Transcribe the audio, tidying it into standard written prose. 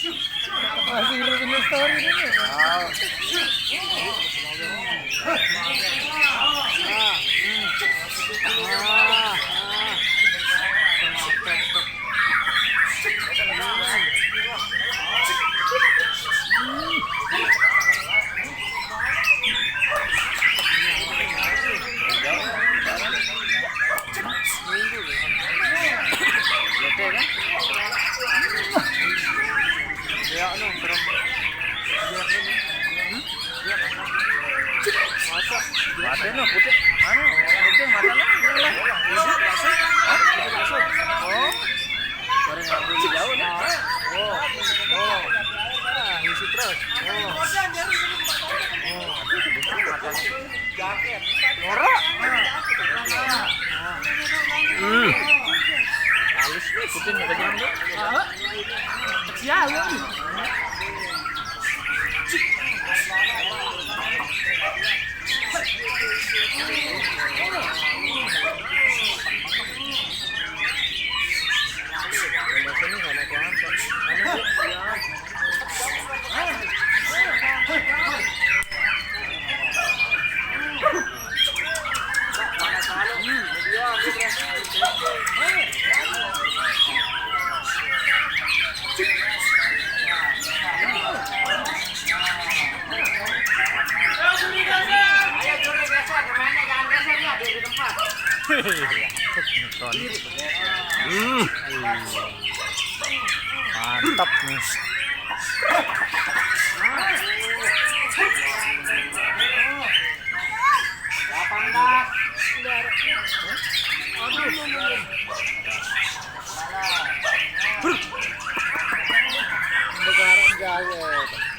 Masih bikin story ini. Mati no putih, anu putih matanya hilang. Oh, baru ngambil jauh nih. Oh, isi terus. Norak. Halus nih putih nih kejam tuh. Sial. Mantap nih. Sekarang jalan.